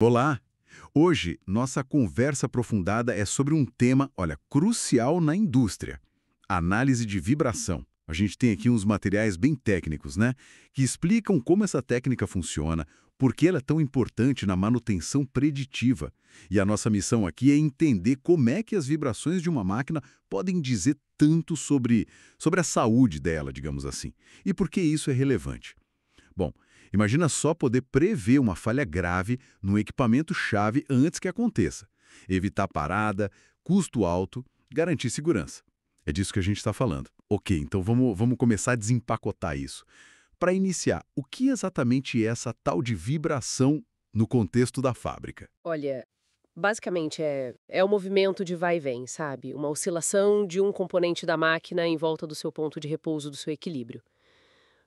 Olá! Hoje, nossa conversa aprofundada é sobre um tema, olha, crucial na indústria: análise de vibração. A gente tem aqui uns materiais bem técnicos, né? Que explicam como essa técnica funciona, por que ela é tão importante na manutenção preditiva. E a nossa missão aqui é entender como é que as vibrações de uma máquina podem dizer tanto sobre a saúde dela, digamos assim. E por que isso é relevante. Bom, imagina só poder prever uma falha grave no equipamento-chave antes que aconteça. Evitar parada, custo alto, garantir segurança. É disso que a gente está falando. Ok, então vamos começar a desempacotar isso. Para iniciar, o que exatamente é essa tal de vibração no contexto da fábrica? Olha, basicamente é o movimento de vai e vem, sabe? Uma oscilação de um componente da máquina em volta do seu ponto de repouso do seu equilíbrio.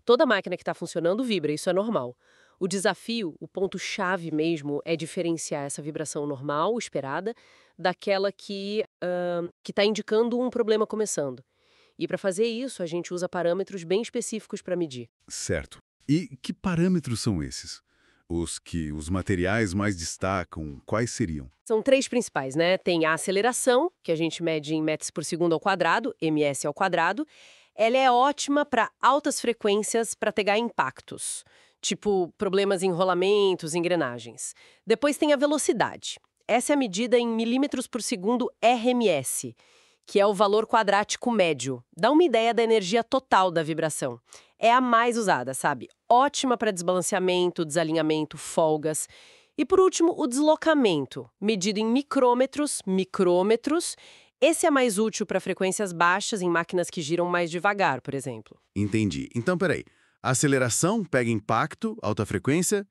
Toda máquina que está funcionando vibra, isso é normal. O desafio, o ponto-chave mesmo, é diferenciar essa vibração normal, esperada, daquela que está indicando um problema começando. E para fazer isso, a gente usa parâmetros bem específicos para medir. Certo. E que parâmetros são esses? Os que os materiais mais destacam, quais seriam? São três principais, né? Tem a aceleração, que a gente mede em metros por segundo ao quadrado, ms ao quadrado. Ela é ótima para altas frequências para pegar impactos, tipo problemas em rolamentos, engrenagens. Depois tem a velocidade. Essa é a medida em milímetros por segundo RMS, que é o valor quadrático médio. Dá uma ideia da energia total da vibração. É a mais usada, sabe? Ótima para desbalanceamento, desalinhamento, folgas. E por último, o deslocamento, medido em micrômetros. Esse é mais útil para frequências baixas em máquinas que giram mais devagar, por exemplo. Entendi. Então, peraí. Aceleração pega impacto, alta frequência,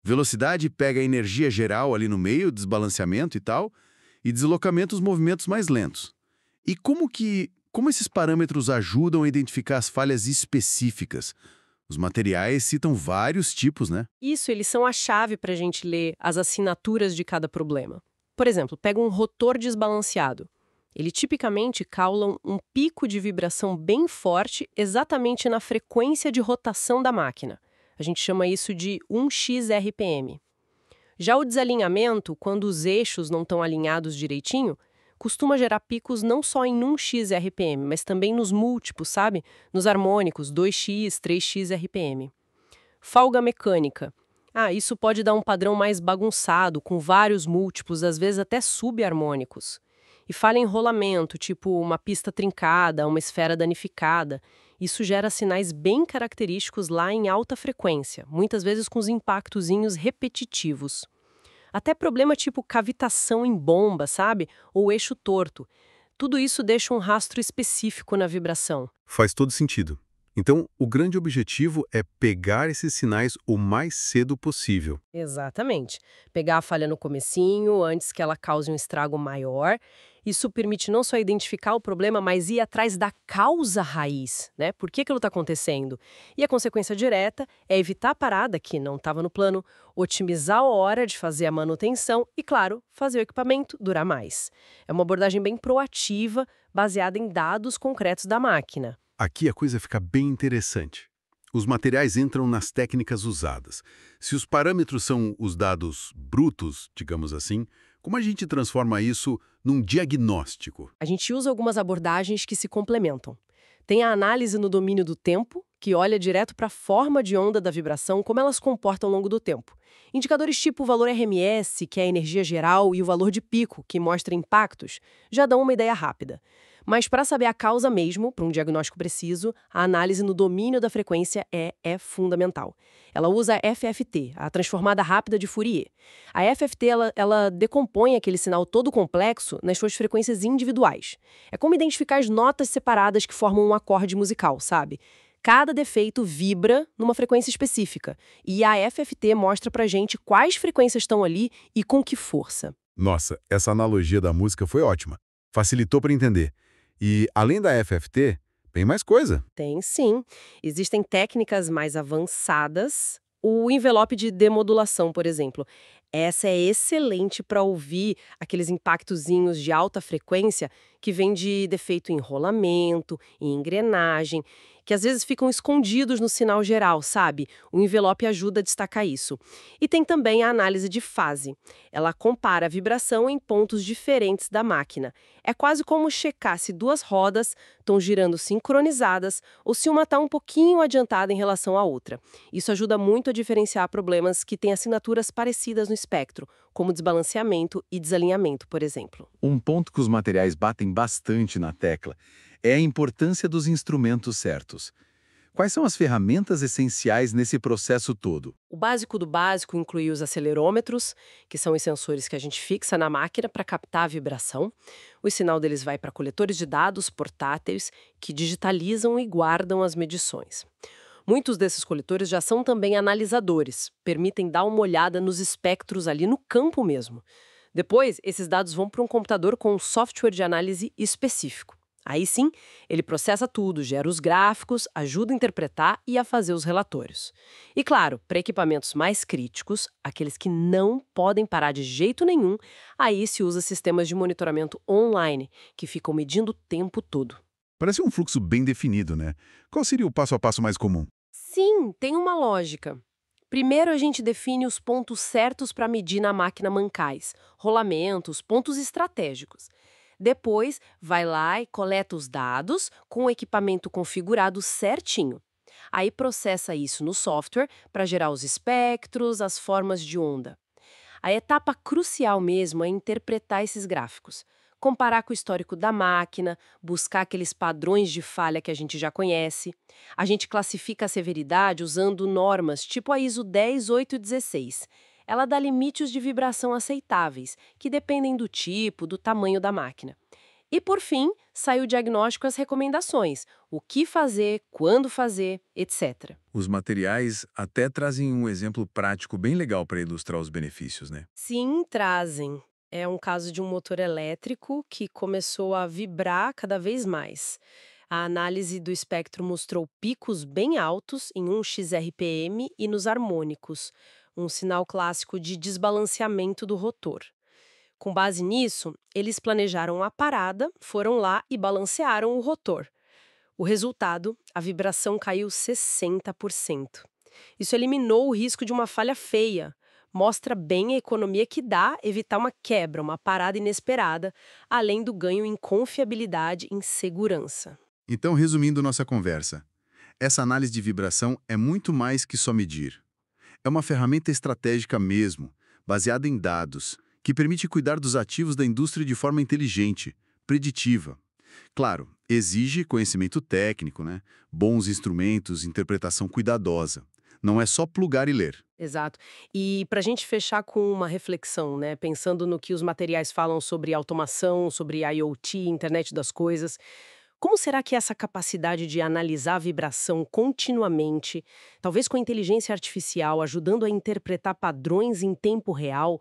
velocidade pega a energia geral ali no meio, desbalanceamento e tal, e deslocamento os movimentos mais lentos. E como esses parâmetros ajudam a identificar as falhas específicas? Os materiais citam vários tipos, né? Isso, eles são a chave para a gente ler as assinaturas de cada problema. Por exemplo, pega um rotor desbalanceado. Ele tipicamente caula um pico de vibração bem forte exatamente na frequência de rotação da máquina. A gente chama isso de 1x RPM. Já o desalinhamento, quando os eixos não estão alinhados direitinho, costuma gerar picos não só em 1x RPM, mas também nos múltiplos, sabe? Nos harmônicos, 2x, 3x RPM. Folga mecânica. Isso pode dar um padrão mais bagunçado, com vários múltiplos, às vezes até subharmônicos. E falha em rolamento, tipo uma pista trincada, uma esfera danificada. Isso gera sinais bem característicos lá em alta frequência, muitas vezes com os impactozinhos repetitivos. Até problema tipo cavitação em bomba, sabe? Ou eixo torto. Tudo isso deixa um rastro específico na vibração. Faz todo sentido. Então, o grande objetivo é pegar esses sinais o mais cedo possível. Exatamente. Pegar a falha no comecinho, antes que ela cause um estrago maior. Isso permite não só identificar o problema, mas ir atrás da causa raiz, né? Por que aquilo está acontecendo? E a consequência direta é evitar a parada que não estava no plano, otimizar a hora de fazer a manutenção e, claro, fazer o equipamento durar mais. É uma abordagem bem proativa, baseada em dados concretos da máquina. Aqui a coisa fica bem interessante. Os materiais entram nas técnicas usadas. Se os parâmetros são os dados brutos, digamos assim, como a gente transforma isso num diagnóstico? A gente usa algumas abordagens que se complementam. Tem a análise no domínio do tempo, que olha direto para a forma de onda da vibração, como ela se comporta ao longo do tempo. Indicadores tipo o valor RMS, que é a energia geral, e o valor de pico, que mostra impactos, já dão uma ideia rápida. Mas para saber a causa mesmo, para um diagnóstico preciso, a análise no domínio da frequência é fundamental. Ela usa a FFT, a transformada rápida de Fourier. A FFT ela decompõe aquele sinal todo complexo nas suas frequências individuais. É como identificar as notas separadas que formam um acorde musical, sabe? Cada defeito vibra numa frequência específica, e a FFT mostra pra gente quais frequências estão ali e com que força. Nossa, essa analogia da música foi ótima. Facilitou para entender. E, além da FFT, tem mais coisa. Tem sim. Existem técnicas mais avançadas. O envelope de demodulação, por exemplo. Essa é excelente para ouvir aqueles impactozinhos de alta frequência que vem de defeito em rolamento, em engrenagem, que às vezes ficam escondidos no sinal geral, sabe? O envelope ajuda a destacar isso. E tem também a análise de fase. Ela compara a vibração em pontos diferentes da máquina. É quase como checar se duas rodas estão girando sincronizadas ou se uma está um pouquinho adiantada em relação à outra. Isso ajuda muito a diferenciar problemas que têm assinaturas parecidas no espectro, como desbalanceamento e desalinhamento, por exemplo. Um ponto que os materiais batem bastante na tecla é a importância dos instrumentos certos. Quais são as ferramentas essenciais nesse processo todo? O básico do básico inclui os acelerômetros, que são os sensores que a gente fixa na máquina para captar a vibração. O sinal deles vai para coletores de dados portáteis, que digitalizam e guardam as medições. Muitos desses coletores já são também analisadores, permitem dar uma olhada nos espectros ali no campo mesmo. Depois, esses dados vão para um computador com um software de análise específico. Aí sim, ele processa tudo, gera os gráficos, ajuda a interpretar e a fazer os relatórios. E claro, para equipamentos mais críticos, aqueles que não podem parar de jeito nenhum, aí se usa sistemas de monitoramento online, que ficam medindo o tempo todo. Parece um fluxo bem definido, né? Qual seria o passo a passo mais comum? Sim, tem uma lógica. Primeiro a gente define os pontos certos para medir na máquina mancais, rolamentos, pontos estratégicos. Depois, vai lá e coleta os dados com o equipamento configurado certinho. Aí processa isso no software para gerar os espectros, as formas de onda. A etapa crucial mesmo é interpretar esses gráficos, comparar com o histórico da máquina, buscar aqueles padrões de falha que a gente já conhece. A gente classifica a severidade usando normas tipo a ISO 10816. Ela dá limites de vibração aceitáveis, que dependem do tipo, do tamanho da máquina. E, por fim, sai o diagnóstico e as recomendações, o que fazer, quando fazer, etc. Os materiais até trazem um exemplo prático bem legal para ilustrar os benefícios, né? Sim, trazem. É um caso de um motor elétrico que começou a vibrar cada vez mais. A análise do espectro mostrou picos bem altos em 1 XRPM e nos harmônicos, um sinal clássico de desbalanceamento do rotor. Com base nisso, eles planejaram a parada, foram lá e balancearam o rotor. O resultado, a vibração caiu 60%. Isso eliminou o risco de uma falha feia. Mostra bem a economia que dá evitar uma quebra, uma parada inesperada, além do ganho em confiabilidade e em segurança. Então, resumindo nossa conversa, essa análise de vibração é muito mais que só medir. É uma ferramenta estratégica mesmo, baseada em dados, que permite cuidar dos ativos da indústria de forma inteligente, preditiva. Claro, exige conhecimento técnico, né? Bons instrumentos, interpretação cuidadosa. Não é só plugar e ler. Exato. E para a gente fechar com uma reflexão, né? Pensando no que os materiais falam sobre automação, sobre IoT, internet das coisas, como será que essa capacidade de analisar a vibração continuamente, talvez com a inteligência artificial ajudando a interpretar padrões em tempo real,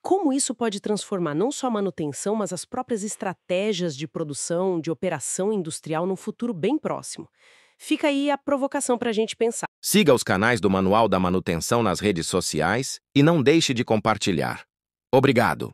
como isso pode transformar não só a manutenção, mas as próprias estratégias de produção, de operação industrial num futuro bem próximo? Fica aí a provocação para a gente pensar. Siga os canais do Manual da Manutenção nas redes sociais e não deixe de compartilhar. Obrigado!